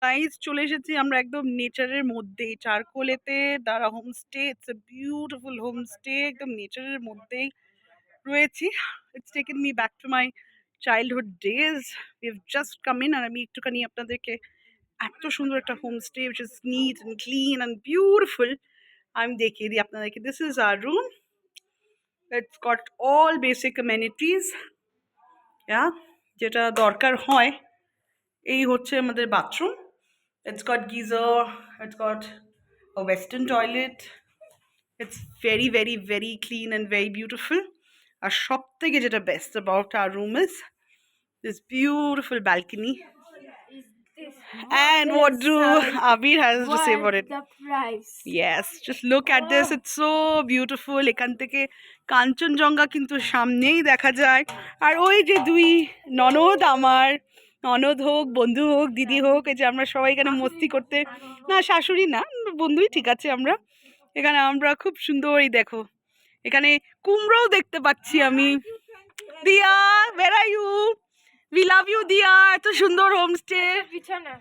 Guys চলে এসেছি আমরা একদম নেচারের মধ্যেই, চারকোলেতে দ্বারা homestay. It's a beautiful homestay, একদম নেচারের মধ্যেই রয়েছি। It's taken me back to my childhood days. We have just come in, আর আমি একটুখানি আপনাদেরকে এত সুন্দর একটা homestay which is neat and clean and beautiful আমি দেখিয়ে দিই আপনাদেরকে। This is our room. It's got all basic amenities, যেটা দরকার হয়। এই হচ্ছে আমাদের bathroom. It's got geyser, it's got a western toilet. It's very, very, very clean and very beautiful. আর সব থেকে যেটা best about our room is this beautiful balcony. And what do Abir has to say about it? The price. Yes, just look at this. It's so beautiful. এখান থেকে কাঞ্চনজঙ্ঘা কিন্তু সামনেই দেখা যায়। আর ওই যে দুই ননদ, আমার ননদ হোক, বন্ধু হোক, দিদি হোক, এই যে আমরা সবাই এখানে মস্তি করতে, না শাশুড়ি না, বন্ধুই ঠিক আছে। আমরা এখানে আমরা খুব সুন্দর, এই দেখো এখানে কুমড়োও দেখতে পাচ্ছি আমি। দিয়া, where are you? We love you, দিয়া। এত সুন্দর হোমস্টে। বিছানা।